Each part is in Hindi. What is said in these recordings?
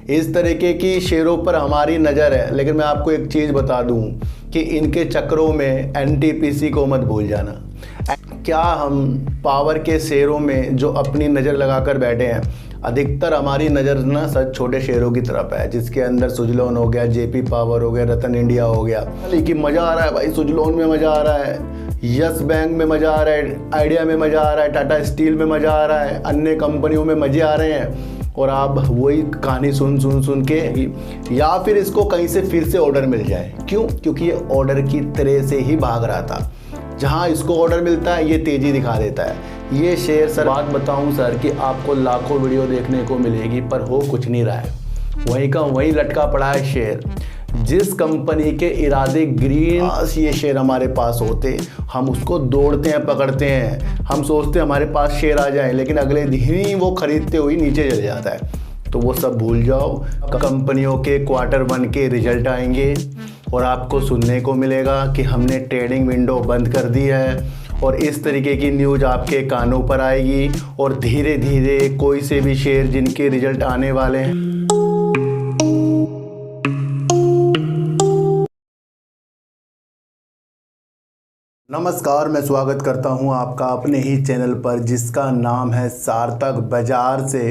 इस तरीके की शेयरों पर हमारी नज़र है, लेकिन मैं आपको एक चीज़ बता दूं कि इनके चक्करों में एनटीपीसी को मत भूल जाना। क्या हम पावर के शेयरों में जो अपनी नज़र लगाकर बैठे हैं, अधिकतर हमारी नज़र ना सच छोटे शेयरों की तरफ है, जिसके अंदर सुजलॉन हो गया, जेपी पावर हो गया, रतन इंडिया हो गया। लेकिन मज़ा आ रहा है भाई, सुजलॉन में मज़ा आ रहा है, यस बैंक में मज़ा आ रहा है, आइडिया में मज़ा आ रहा है, टाटा स्टील में मज़ा आ रहा है, अन्य कंपनियों में मज़े आ रहे हैं। और आप वही कहानी सुन के या फिर इसको कहीं से फिर से ऑर्डर मिल जाए। क्यों? क्योंकि ये ऑर्डर की तरह से ही भाग रहा था। जहाँ इसको ऑर्डर मिलता है ये तेज़ी दिखा देता है। ये शेयर सर, बात बताऊं सर कि आपको लाखों वीडियो देखने को मिलेगी पर हो कुछ नहीं रहा है, वहीं का वहीं लटका पड़ा है शेयर। जिस कंपनी के इरादे ग्रीन, ये शेयर हमारे पास होते, हम उसको दौड़ते हैं, पकड़ते हैं, हम सोचते हैं हमारे पास शेयर आ जाए, लेकिन अगले दिन ही वो खरीदते हुए नीचे चले जाता है। तो वो सब भूल जाओ। कंपनियों के Q1 के रिजल्ट आएंगे और आपको सुनने को मिलेगा कि हमने ट्रेडिंग विंडो बंद कर दी है, और इस तरीके की न्यूज़ आपके कानों पर आएगी। और धीरे धीरे कोई से भी शेयर जिनके रिजल्ट आने वाले हैं, नमस्कार, मैं स्वागत करता हूं आपका अपने ही चैनल पर जिसका नाम है सार्थक बाजार से।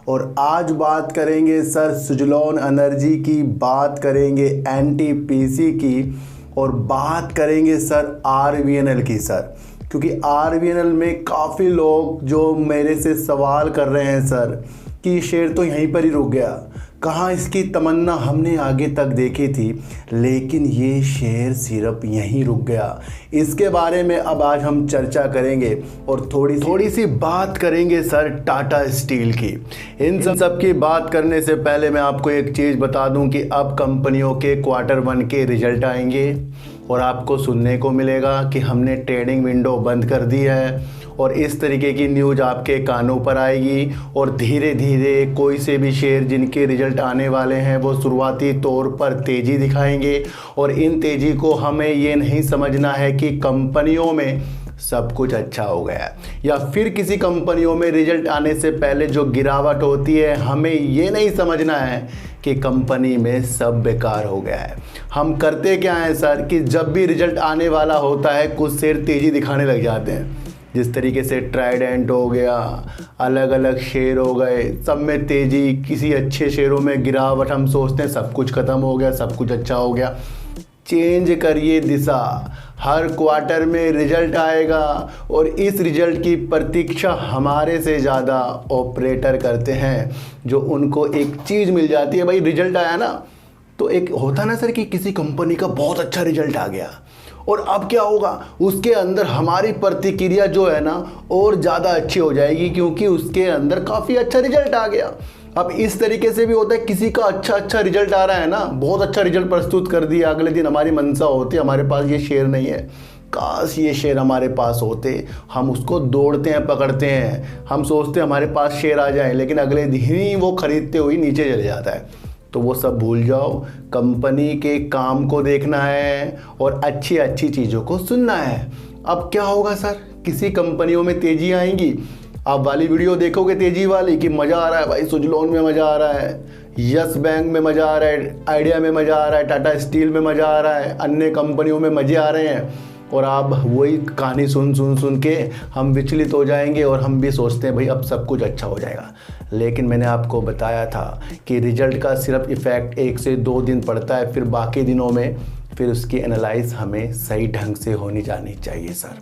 और आज बात करेंगे सर सुजलॉन एनर्जी की, बात करेंगे एनटीपीसी की, और बात करेंगे सर आरवीएनएल की सर। क्योंकि आरवीएनएल में काफ़ी लोग जो मेरे से सवाल कर रहे हैं सर कि शेयर तो यहीं पर ही रुक गया, कहाँ इसकी तमन्ना हमने आगे तक देखी थी, लेकिन ये शेयर सिर्फ यहीं रुक गया। इसके बारे में अब आज हम चर्चा करेंगे और थोड़ी सी बात करेंगे सर टाटा स्टील की। इन सब की बात करने से पहले मैं आपको एक चीज़ बता दूं कि अब कंपनियों के Q1 के रिजल्ट आएंगे और आपको सुनने को मिलेगा कि हमने ट्रेडिंग विंडो बंद कर दी है, और इस तरीके की न्यूज़ आपके कानों पर आएगी। और धीरे धीरे कोई से भी शेयर जिनके रिजल्ट आने वाले हैं वो शुरुआती तौर पर तेज़ी दिखाएंगे। और इन तेज़ी को हमें ये नहीं समझना है कि कंपनियों में सब कुछ अच्छा हो गया है, या फिर किसी कंपनियों में रिजल्ट आने से पहले जो गिरावट होती है, हमें ये नहीं समझना है कि कंपनी में सब बेकार हो गया है। हम करते क्या हैं सर कि जब भी रिजल्ट आने वाला होता है कुछ शेयर तेज़ी दिखाने लग जाते हैं। जिस तरीके से ट्राइडेंट हो गया, अलग अलग शेयर हो गए, सब में तेज़ी, किसी अच्छे शेयरों में गिरावट, हम सोचते हैं सब कुछ ख़त्म हो गया, सब कुछ अच्छा हो गया। चेंज करिए दिशा। हर क्वार्टर में रिजल्ट आएगा और इस रिजल्ट की प्रतीक्षा हमारे से ज़्यादा ऑपरेटर करते हैं, जो उनको एक चीज़ मिल जाती है, भाई रिजल्ट आया ना, तो एक होता ना सर कि किसी कंपनी का बहुत अच्छा रिजल्ट आ गया और अब क्या होगा, उसके अंदर हमारी प्रतिक्रिया जो है ना और ज़्यादा अच्छी हो जाएगी क्योंकि उसके अंदर काफ़ी अच्छा रिजल्ट आ गया। अब इस तरीके से भी होता है, किसी का अच्छा रिजल्ट आ रहा है ना, बहुत अच्छा रिजल्ट प्रस्तुत कर दिया, अगले दिन हमारी मनसा होती है हमारे पास ये शेयर नहीं है, काश ये शेयर हमारे पास होते, हम उसको दौड़ते हैं, पकड़ते हैं, हम सोचते हैं हमारे पास शेयर आ जाए, लेकिन अगले दिन ही वो खरीदते हुए नीचे चले जाता है। तो वो सब भूल जाओ। कंपनी के काम को देखना है और अच्छी चीज़ों को सुनना है। अब क्या होगा सर, किसी कंपनियों में तेज़ी आएंगी, आप वाली वीडियो देखोगे तेज़ी वाली कि मज़ा आ रहा है भाई, सुजलॉन में मज़ा आ रहा है, यस बैंक में मज़ा आ रहा है, आइडिया में मज़ा आ रहा है, टाटा स्टील में मज़ा आ रहा है, अन्य कंपनियों में मज़े आ रहे हैं। और आप वही कहानी सुन के हम विचलित हो जाएंगे और हम भी सोचते हैं भाई अब सब कुछ अच्छा हो जाएगा। लेकिन मैंने आपको बताया था कि रिजल्ट का सिर्फ इफ़ेक्ट 1 से 2 दिन पड़ता है, फिर बाकी दिनों में फिर उसकी एनालाइज हमें सही ढंग से होनी जानी चाहिए सर।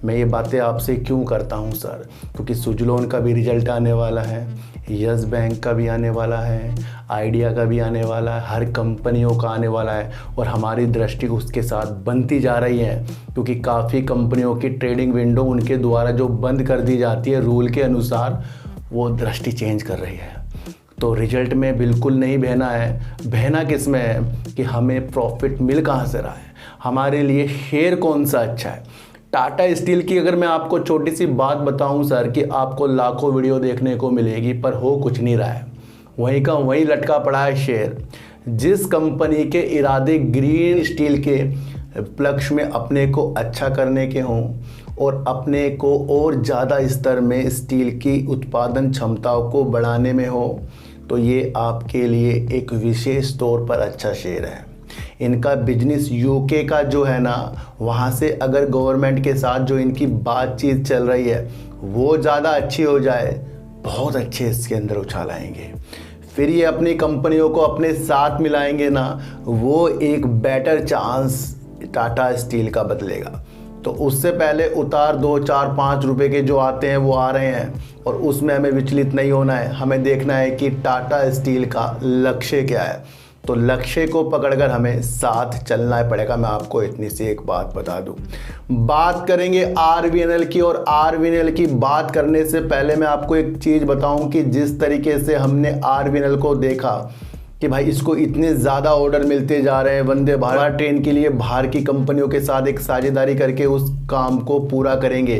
मैं ये बातें आपसे क्यों करता हूँ सर, क्योंकि सुजलॉन का भी रिजल्ट आने वाला है, यस बैंक का भी आने वाला है, आइडिया का भी आने वाला है, हर कंपनियों का आने वाला है, और हमारी दृष्टि उसके साथ बनती जा रही है क्योंकि काफ़ी कंपनियों की ट्रेडिंग विंडो उनके द्वारा जो बंद कर दी जाती है रूल के अनुसार, वो दृष्टि चेंज कर रही है। तो रिजल्ट में बिल्कुल नहीं बहना है, बहना किस में है कि हमें प्रॉफिट मिल कहाँ से रहा है, हमारे लिए शेयर कौन सा अच्छा है। टाटा स्टील की अगर मैं आपको छोटी सी बात बताऊं सर कि आपको लाखों वीडियो देखने को मिलेगी पर हो कुछ नहीं रहा है, वहीं का वहीं लटका पड़ा है शेयर। जिस कंपनी के इरादे ग्रीन स्टील के लक्ष्य में अपने को अच्छा करने के हों और अपने को और ज़्यादा स्तर में स्टील की उत्पादन क्षमताओं को बढ़ाने में हो, तो ये आपके लिए एक विशेष तौर पर अच्छा शेयर है। इनका बिजनेस यूके का जो है ना, वहाँ से अगर गवर्नमेंट के साथ जो इनकी बातचीत चल रही है वो ज़्यादा अच्छी हो जाए, बहुत अच्छे इसके अंदर उछाल आएंगे। फिर ये अपनी कंपनियों को अपने साथ मिलाएंगे ना, वो एक बेटर चांस टाटा स्टील का बदलेगा। तो उससे पहले उतार 2, 4, 5 रुपए के जो आते हैं वो आ रहे हैं, और उसमें हमें विचलित नहीं होना है। हमें देखना है कि टाटा स्टील का लक्ष्य क्या है। तो लक्ष्य को पकड़कर हमें साथ चलना पड़ेगा। मैं आपको इतनी सी एक बात बता दूं। बात करेंगे आरवीएनएल की, और आरवीएनएल की बात करने से पहले मैं आपको एक चीज़ बताऊं कि जिस तरीके से हमने आरवीएनएल को देखा कि भाई इसको इतने ज़्यादा ऑर्डर मिलते जा रहे हैं, वंदे भारत ट्रेन के लिए बाहर की कंपनियों के साथ एक साझेदारी करके उस काम को पूरा करेंगे,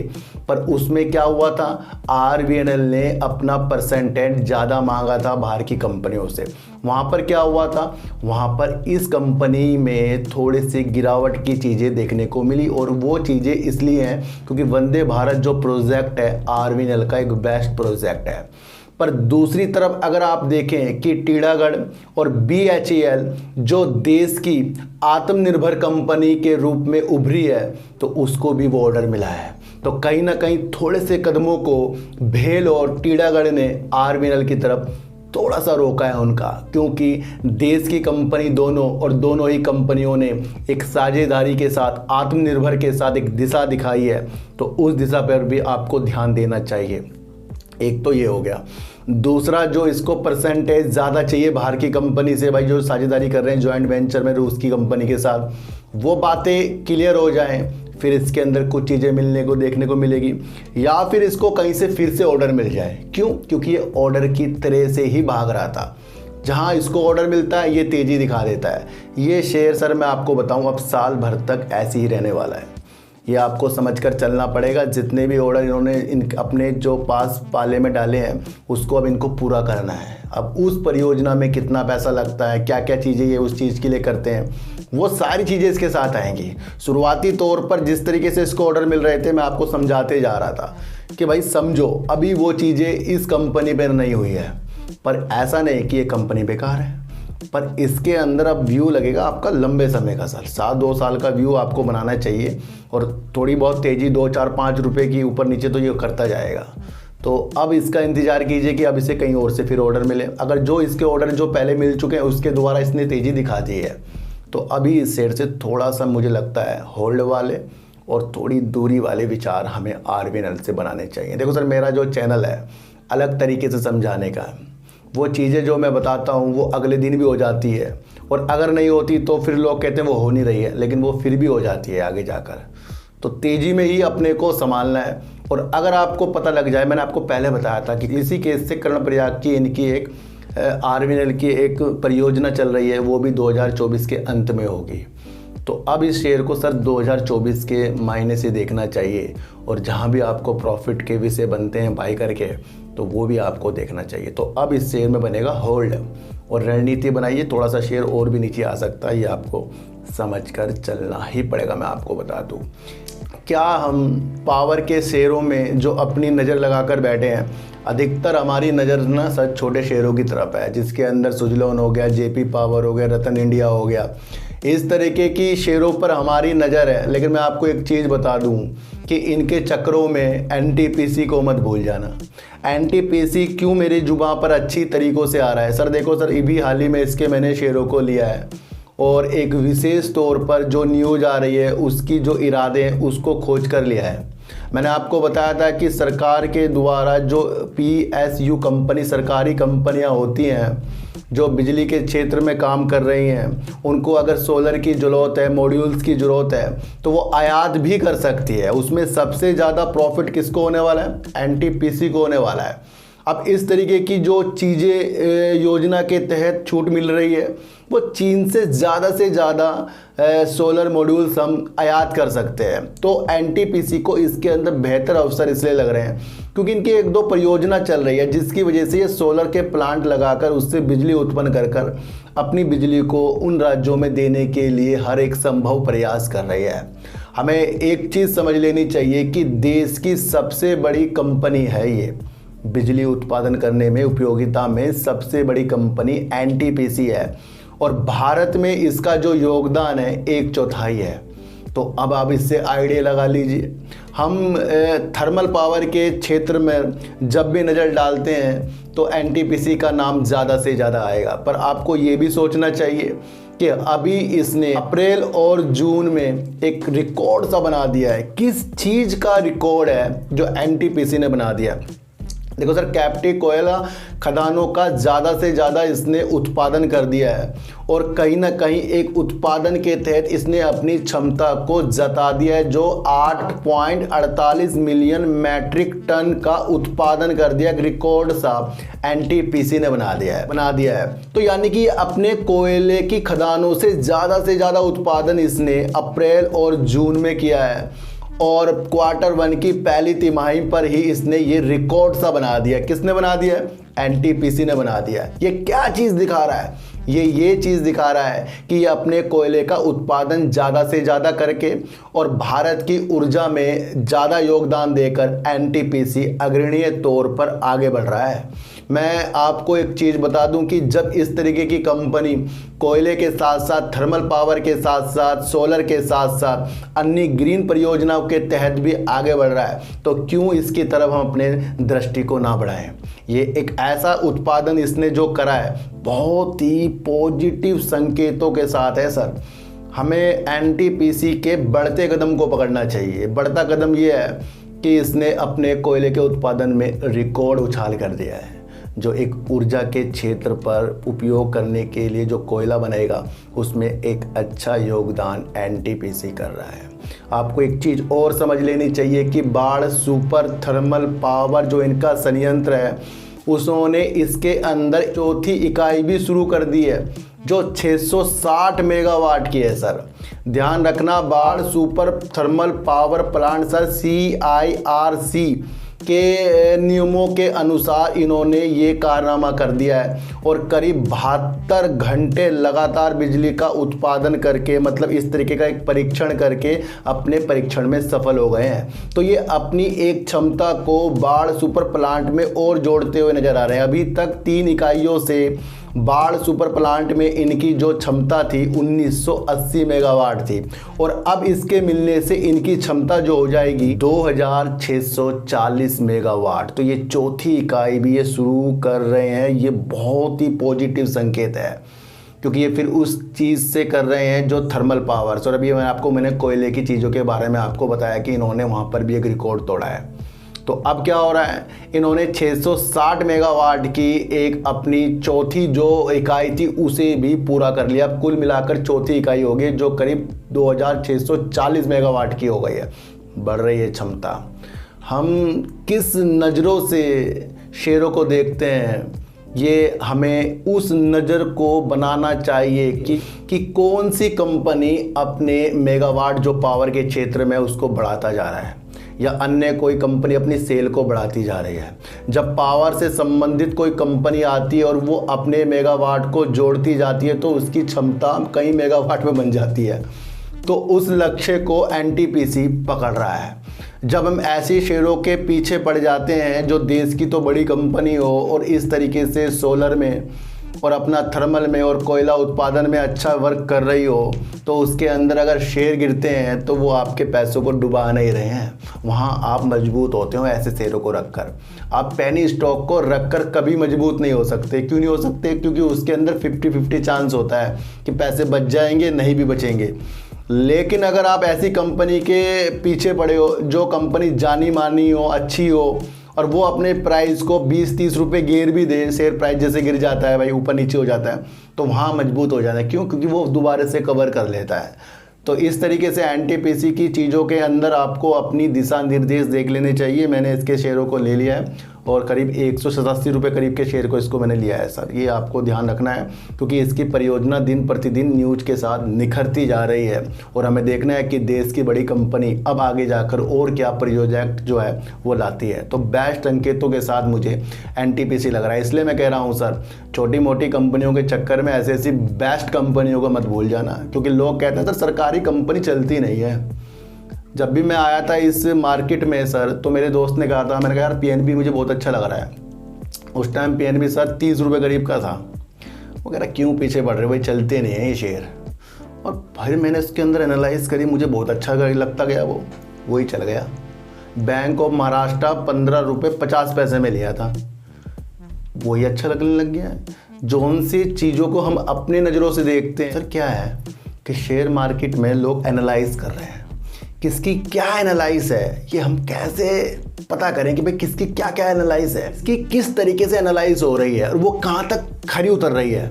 पर उसमें क्या हुआ था, आरवीएनएल ने अपना परसेंटेज ज़्यादा मांगा था बाहर की कंपनियों से। वहाँ पर क्या हुआ था, वहाँ पर इस कंपनी में थोड़े से गिरावट की चीज़ें देखने को मिली, और वो चीज़ें इसलिए हैं क्योंकि वंदे भारत जो प्रोजेक्ट है आरवीएनएल का एक बेस्ट प्रोजेक्ट है। पर दूसरी तरफ अगर आप देखें कि टीड़ागढ़ और बीएचईएल जो देश की आत्मनिर्भर कंपनी के रूप में उभरी है, तो उसको भी वो ऑर्डर मिला है। तो कहीं ना कहीं थोड़े से कदमों को भेल और टीड़ागढ़ ने आरवीएनएल की तरफ थोड़ा सा रोका है उनका, क्योंकि देश की कंपनी दोनों, और दोनों ही कंपनियों ने एक साझेदारी के साथ आत्मनिर्भर के साथ एक दिशा दिखाई है, तो उस दिशा पर भी आपको ध्यान देना चाहिए। एक तो ये हो गया। दूसरा, जो इसको परसेंटेज ज़्यादा चाहिए बाहर की कंपनी से, भाई जो साझेदारी कर रहे हैं जॉइंट वेंचर में रूस की कंपनी के साथ, वो बातें क्लियर हो जाएं, फिर इसके अंदर कुछ चीज़ें मिलने को देखने को मिलेगी, या फिर इसको कहीं से फिर से ऑर्डर मिल जाए। क्यों? क्योंकि ये ऑर्डर की तरह से ही भाग रहा था। जहाँ इसको ऑर्डर मिलता है ये तेज़ी दिखा देता है। ये शेयर सर मैं आपको बताऊँ अब साल भर तक ऐसे ही रहने वाला है। ये आपको समझकर चलना पड़ेगा। जितने भी ऑर्डर इन्होंने अपने जो पास पाले में डाले हैं उसको अब इनको पूरा करना है। अब उस परियोजना में कितना पैसा लगता है, क्या क्या चीज़ें ये उस चीज़ के लिए करते हैं, वो सारी चीज़ें इसके साथ आएंगी। शुरुआती तौर पर जिस तरीके से इसको ऑर्डर मिल रहे थे, मैं आपको समझाते जा रहा था कि भाई समझो अभी वो चीज़ें इस कंपनी पर नहीं हुई है, पर ऐसा नहीं कि ये कंपनी बेकार है, पर इसके अंदर अब व्यू लगेगा आपका लंबे समय का। साल 2 साल का व्यू आपको बनाना चाहिए, और थोड़ी बहुत तेज़ी 2, 4, 5 रुपए की ऊपर नीचे तो ये करता जाएगा। तो अब इसका इंतज़ार कीजिए कि अब इसे कहीं और से फिर ऑर्डर मिले। अगर जो इसके ऑर्डर जो पहले मिल चुके हैं उसके द्वारा इसने तेज़ी दिखा दी है, तो अभी इस शेयर से थोड़ा सा मुझे लगता है होल्ड वाले और थोड़ी दूरी वाले विचार हमें आरवीएनएल से बनाने चाहिए। देखो सर, मेरा जो चैनल है अलग तरीके से समझाने का है। वो चीज़ें जो मैं बताता हूँ वो अगले दिन भी हो जाती है, और अगर नहीं होती तो फिर लोग कहते हैं वो हो नहीं रही है, लेकिन वो फिर भी हो जाती है आगे जाकर। तो तेज़ी में ही अपने को संभालना है। और अगर आपको पता लग जाए, मैंने आपको पहले बताया था कि इसी केस से कर्णप्रयाग की इनकी एक आरवीएनएल की एक परियोजना चल रही है, वो भी 2024 के अंत में होगी। तो अब इस शेयर को सर 2024 के महीने से देखना चाहिए, और जहाँ भी आपको प्रॉफिट के विषय बनते हैं बाई करके, तो वो भी आपको देखना चाहिए। तो अब इस शेयर में बनेगा होल्ड, और रणनीति बनाइए। थोड़ा सा शेयर और भी नीचे आ सकता है, ये आपको समझकर चलना ही पड़ेगा। मैं आपको बता दूं, क्या हम पावर के शेयरों में जो अपनी नज़र लगाकर बैठे हैं, अधिकतर हमारी नज़र ना सर छोटे शेयरों की तरफ है, जिसके अंदर सुजलॉन हो गया, जेपी पावर हो गया, रतन इंडिया हो गया, इस तरीके की शेयरों पर हमारी नज़र है। लेकिन मैं आपको एक चीज़ बता दूं कि इनके चक्रों में एनटीपीसी को मत भूल जाना। एनटीपीसी क्यों मेरी जुबान पर अच्छी तरीक़ों से आ रहा है सर? देखो सर, अभी हाल ही में इसके मैंने शेयरों को लिया है, और एक विशेष तौर पर जो न्यूज़ आ रही है उसकी जो इरादे हैं उसको खोज कर लिया है। मैंने आपको बताया था कि सरकार के द्वारा जो पीएसयू कंपनी, सरकारी कंपनियां होती हैं जो बिजली के क्षेत्र में काम कर रही हैं, उनको अगर सोलर की ज़रूरत है, मॉड्यूल्स की ज़रूरत है, तो वो आयात भी कर सकती है। उसमें सबसे ज़्यादा प्रॉफिट किसको होने वाला है? एनटीपीसी को होने वाला है। अब इस तरीके की जो चीज़ें योजना के तहत छूट मिल रही है, वो चीन से ज़्यादा सोलर मॉड्यूल्स हम आयात कर सकते हैं। तो एनटीपीसी को इसके अंदर बेहतर अवसर इसलिए लग रहे हैं क्योंकि इनकी 1-2 परियोजना चल रही है, जिसकी वजह से ये सोलर के प्लांट लगाकर उससे बिजली उत्पन्न कर अपनी बिजली को उन राज्यों में देने के लिए हर एक संभव प्रयास कर रही है। हमें एक चीज़ समझ लेनी चाहिए कि देश की सबसे बड़ी कंपनी है ये, बिजली उत्पादन करने में उपयोगिता में सबसे बड़ी कंपनी एनटीपीसी है और भारत में इसका जो योगदान है 1/4 है। तो अब आप इससे आइडिया लगा लीजिए। हम थर्मल पावर के क्षेत्र में जब भी नज़र डालते हैं तो एनटीपीसी का नाम ज़्यादा से ज़्यादा आएगा, पर आपको ये भी सोचना चाहिए कि अभी इसने अप्रैल और जून में एक रिकॉर्ड सा बना दिया है। किस चीज़ का रिकॉर्ड है जो एनटीपीसी ने बना दिया? देखो सर, कैप्टिव कोयला खदानों का ज़्यादा से ज़्यादा इसने उत्पादन कर दिया है और कहीं ना कहीं एक उत्पादन के तहत इसने अपनी क्षमता को जता दिया है, जो 8.48 मिलियन मैट्रिक टन का उत्पादन कर दिया। रिकॉर्ड सा एनटीपीसी ने बना दिया है। तो यानी कि अपने कोयले की खदानों से ज़्यादा उत्पादन इसने अप्रैल और जून में किया है और Q1 की पहली तिमाही पर ही इसने ये रिकॉर्ड सा बना दिया। किसने बना दिया? एनटीपीसी ने बना दिया। ये क्या चीज़ दिखा रहा है? ये चीज़ दिखा रहा है कि ये अपने कोयले का उत्पादन ज़्यादा से ज़्यादा करके और भारत की ऊर्जा में ज़्यादा योगदान देकर एनटीपीसी अग्रणीय तौर पर आगे बढ़ रहा है। मैं आपको एक चीज़ बता दूं कि जब इस तरीके की कंपनी कोयले के साथ साथ थर्मल पावर के साथ साथ सोलर के साथ साथ अन्य ग्रीन परियोजनाओं के तहत भी आगे बढ़ रहा है, तो क्यों इसकी तरफ हम अपने दृष्टि को ना बढ़ाएं। ये एक ऐसा उत्पादन इसने जो करा है बहुत ही पॉजिटिव संकेतों के साथ है सर। हमें एनटीपीसी के बढ़ते कदम को पकड़ना चाहिए। बढ़ता कदम ये है कि इसने अपने कोयले के उत्पादन में रिकॉर्ड उछाल कर दिया है, जो एक ऊर्जा के क्षेत्र पर उपयोग करने के लिए जो कोयला बनेगा उसमें एक अच्छा योगदान एनटीपीसी कर रहा है। आपको एक चीज़ और समझ लेनी चाहिए कि बाढ़ सुपर थर्मल पावर जो इनका संयंत्र है, उन्होंने इसके अंदर चौथी इकाई भी शुरू कर दी है जो 660 मेगावाट की है सर। ध्यान रखना, बाढ़ super thermal power plant sir CIRC के नियमों के अनुसार इन्होंने ये कारनामा कर दिया है और करीब 72 घंटे लगातार बिजली का उत्पादन करके, मतलब इस तरीके का एक परीक्षण करके अपने परीक्षण में सफल हो गए हैं। तो ये अपनी एक क्षमता को बाढ़ सुपर प्लांट में और जोड़ते हुए नजर आ रहे हैं। अभी तक 3 इकाइयों से बाढ़ सुपर प्लांट में इनकी जो क्षमता थी 1980 मेगावाट थी और अब इसके मिलने से इनकी क्षमता जो हो जाएगी 2640 मेगावाट। तो ये चौथी इकाई भी ये शुरू कर रहे हैं। ये बहुत ही पॉजिटिव संकेत है क्योंकि ये फिर उस चीज़ से कर रहे हैं जो थर्मल पावर। और अभी मैंने कोयले की चीज़ों के बारे में आपको बताया कि इन्होंने वहाँ पर भी एक रिकॉर्ड तोड़ा है। तो अब क्या हो रहा है, इन्होंने 660 मेगावाट की एक अपनी चौथी जो इकाई थी उसे भी पूरा कर लिया। अब कुल मिलाकर चौथी इकाई हो गई जो करीब 2640 मेगावाट की हो गई है। बढ़ रही है क्षमता। हम किस नज़रों से शेयरों को देखते हैं, ये हमें उस नज़र को बनाना चाहिए कि कौन सी कंपनी अपने मेगावाट जो पावर के क्षेत्र में उसको बढ़ाता जा रहा है या अन्य कोई कंपनी अपनी सेल को बढ़ाती जा रही है। जब पावर से संबंधित कोई कंपनी आती है और वो अपने मेगावाट को जोड़ती जाती है तो उसकी क्षमता कई मेगावाट में बन जाती है। तो उस लक्ष्य को एनटीपीसी पकड़ रहा है। जब हम ऐसे शेयरों के पीछे पड़ जाते हैं जो देश की तो बड़ी कंपनी हो और इस तरीके से सोलर में और अपना थर्मल में और कोयला उत्पादन में अच्छा वर्क कर रही हो, तो उसके अंदर अगर शेयर गिरते हैं तो वो आपके पैसों को डुबा नहीं रहे हैं। वहाँ आप मजबूत होते हो ऐसे शेयरों को रखकर। आप पेनी स्टॉक को रखकर कभी मजबूत नहीं हो सकते। क्यों नहीं हो सकते? क्योंकि उसके अंदर 50-50 चांस होता है कि पैसे बच जाएंगे, नहीं भी बचेंगे। लेकिन अगर आप ऐसी कंपनी के पीछे पड़े हो जो कंपनी जानी मानी हो, अच्छी हो और वो अपने प्राइस को 20-30 रुपये गिर भी दे, शेयर प्राइस जैसे गिर जाता है भाई, ऊपर नीचे हो जाता है, तो वहाँ मजबूत हो जाता है। क्यों? क्योंकि वो दोबारा से कवर कर लेता है। तो इस तरीके से एनटीपीसी की चीज़ों के अंदर आपको अपनी दिशा निर्देश देख लेने चाहिए। मैंने इसके शेयरों को ले लिया है और करीब 187 रुपये करीब के शेयर को इसको मैंने लिया है सर। ये आपको ध्यान रखना है क्योंकि इसकी परियोजना दिन प्रतिदिन न्यूज के साथ निखरती जा रही है और हमें देखना है कि देश की बड़ी कंपनी अब आगे जाकर और क्या प्रोजेक्ट जो है वो लाती है। तो बेस्ट संकेतों के साथ मुझे एनटीपीसी लग रहा है। इसलिए मैं कह रहा हूँ सर, छोटी मोटी कंपनियों के चक्कर में ऐसी बेस्ट कंपनियों को मत भूल जाना, क्योंकि लोग कहते हैं सर सरकारी कंपनी चलती नहीं है। जब भी मैं आया था इस मार्केट में सर, तो मेरे दोस्त ने कहा था, मैंने कहा यार पीएनबी मुझे बहुत अच्छा लग रहा है। उस टाइम पीएनबी सर 30 रुपये करीब का था। वो कह रहा क्यों पीछे बढ़ रहे भाई, चलते नहीं हैं ये शेयर। और फिर मैंने इसके अंदर एनालाइज करी, मुझे बहुत अच्छा लगता गया, वही चल गया। बैंक ऑफ महाराष्ट्र 15 रुपये 50 पैसे में लिया था, वही अच्छा लगने लग गया है। जौन सी चीज़ों को हम अपनी नज़रों से देखते हैं सर, क्या है कि शेयर मार्केट में लोग एनालाइज कर रहे हैं, किसकी क्या एनालाइज है, ये हम कैसे पता करें कि भाई किसकी क्या क्या एनालाइज है, इसकी किस तरीके से एनालाइज हो रही है और वो कहाँ तक खरी उतर रही है।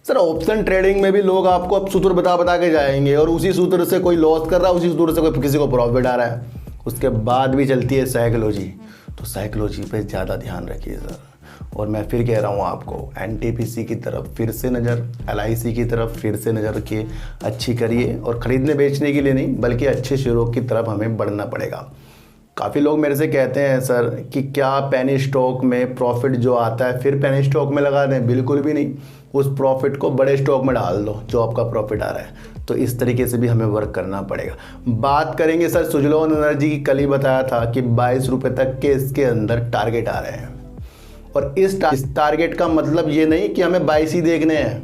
सर ऑप्शन ट्रेडिंग में भी लोग आपको अब सूत्र बता के जाएंगे और उसी सूत्र से कोई लॉस कर रहा है, उसी सूत्र से कोई किसी को प्रॉफिट आ रहा है। उसके बाद भी चलती है साइकोलॉजी, तो साइकोलॉजी पे ज़्यादा ध्यान रखिए सर। और मैं फिर कह रहा हूँ आपको, एनटीपीसी की तरफ फिर से नज़र, एलआईसी की तरफ फिर से नज़र रखिए, अच्छी करिए। और ख़रीदने बेचने के लिए नहीं, बल्कि अच्छे शेयरों की तरफ हमें बढ़ना पड़ेगा। काफ़ी लोग मेरे से कहते हैं सर कि क्या पेनी स्टॉक में प्रॉफिट जो आता है फिर पेनी स्टॉक में लगा दें? बिल्कुल भी नहीं, उस प्रॉफिट को बड़े स्टॉक में डाल दो जो आपका प्रॉफिट आ रहा है। तो इस तरीके से भी हमें वर्क करना पड़ेगा। बात करेंगे सर सुजलॉन एनर्जी की, कल ही बताया था कि 22 रुपये तक के इसके अंदर टारगेट आ रहे हैं। और इस टारगेट का मतलब ये नहीं कि हमें 22 ही देखने हैं,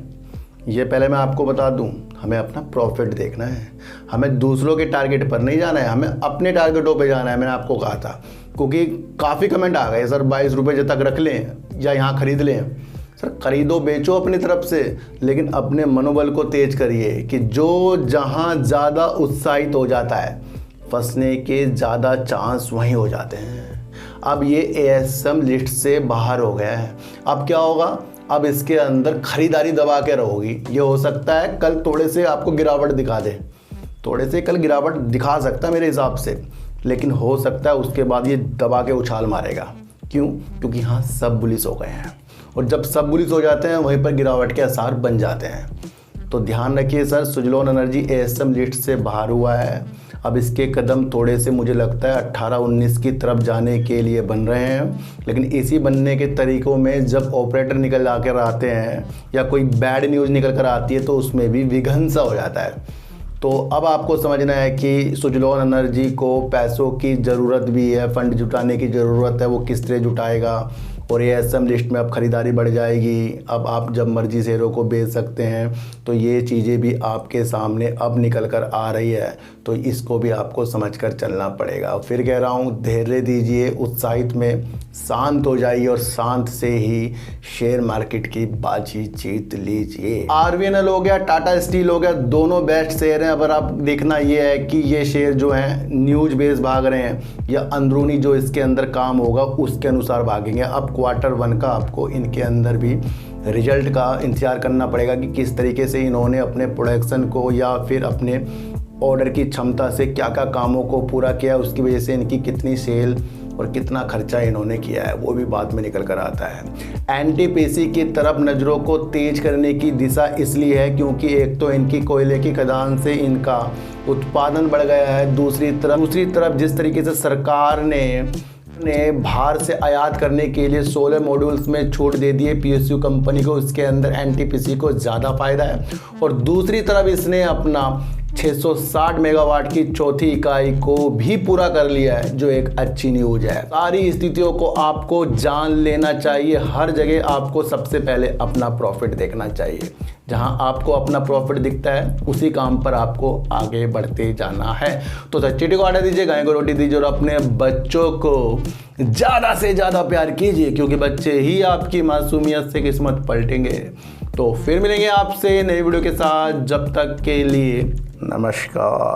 ये पहले मैं आपको बता दूं, हमें अपना प्रॉफिट देखना है। हमें दूसरों के टारगेट पर नहीं जाना है, हमें अपने टारगेटों पे जाना है। मैंने आपको कहा था, क्योंकि काफ़ी कमेंट आ गए सर 22 रुपये तक रख लें या यहाँ ख़रीद लें। सर खरीदो बेचो अपनी तरफ से, लेकिन अपने मनोबल को तेज करिए कि जो जहाँ ज़्यादा उत्साहित हो जाता है, फंसने के ज़्यादा चांस वहीं हो जाते हैं। अब ये एएसएम लिस्ट से बाहर हो गया है। अब क्या होगा, अब इसके अंदर खरीदारी दबा के रहोगी। ये हो सकता है कल थोड़े से आपको गिरावट दिखा दे, थोड़े से कल गिरावट दिखा सकता है मेरे हिसाब से, लेकिन हो सकता है उसके बाद ये दबा के उछाल मारेगा। क्यों? क्योंकि हाँ सब बुलिश हो गए हैं, और जब सब बुलिश हो जाते हैं वहीं पर गिरावट के आसार बन जाते हैं। तो ध्यान रखिए sir, Suzlon energy ASM list से बाहर हुआ है। अब इसके कदम थोड़े से मुझे लगता है 18-19 की तरफ जाने के लिए बन रहे हैं, लेकिन इसी बनने के तरीक़ों में जब ऑपरेटर निकल आकर आते हैं या कोई बैड न्यूज़ निकल कर आती है तो उसमें भी विघन सा हो जाता है। तो अब आपको समझना है कि सुजलॉन एनर्जी को पैसों की ज़रूरत भी है, फंड जुटाने की ज़रूरत है, वो किस तरह जुटाएगा। और एएसएम लिस्ट में अब ख़रीदारी बढ़ जाएगी, अब आप जब मर्जी शेयरों को बेच सकते हैं। तो ये चीज़ें भी आपके सामने अब निकल कर आ रही है, तो इसको भी आपको समझकर चलना पड़ेगा। फिर कह रहा हूँ, धैर्य दीजिए, उत्साहित में शांत हो जाइए और शांत से ही शेयर मार्केट की बाजी जीत लीजिए। आरवीएनएल हो गया, टाटा स्टील हो गया, दोनों बेस्ट शेयर हैं। अगर आप देखना ये है कि ये शेयर जो हैं न्यूज़ बेस भाग रहे हैं या अंदरूनी जो इसके अंदर काम होगा उसके अनुसार भागेंगे। अब Q1 का आपको इनके अंदर भी रिजल्ट का इंतजार करना पड़ेगा कि किस तरीके से इन्होंने अपने प्रोडक्शन को या फिर अपने ऑर्डर की क्षमता से क्या क्या कामों को पूरा किया, उसकी वजह से इनकी कितनी सेल और कितना खर्चा इन्होंने किया है, वो भी बाद में निकल कर आता है। एनटीपीसी की तरफ नज़रों को तेज करने की दिशा इसलिए है क्योंकि एक तो इनकी कोयले की खदान से इनका उत्पादन बढ़ गया है, दूसरी तरफ जिस तरीके से सरकार ने बाहर से आयात करने के लिए सोलर मॉड्यूल्स में छूट दे दी है पीएसयू कंपनी को, उसके अंदर एनटीपीसी को ज़्यादा फायदा है। और दूसरी तरफ इसने अपना 660 मेगावाट की चौथी इकाई को भी पूरा कर लिया है, जो एक अच्छी न्यूज़ है। सारी स्थितियों को आपको जान लेना चाहिए। हर जगह आपको सबसे पहले अपना प्रॉफिट देखना चाहिए। जहां आपको अपना प्रॉफिट दिखता है उसी काम पर आपको आगे बढ़ते जाना है। तो चीटी को आटा दीजिए, गाय को रोटी दीजिए और अपने बच्चों को ज़्यादा से ज़्यादा प्यार कीजिए, क्योंकि बच्चे ही आपकी मासूमियत से किस्मत पलटेंगे। तो फिर मिलेंगे आपसे नई वीडियो के साथ, जब तक के लिए नमस्कार।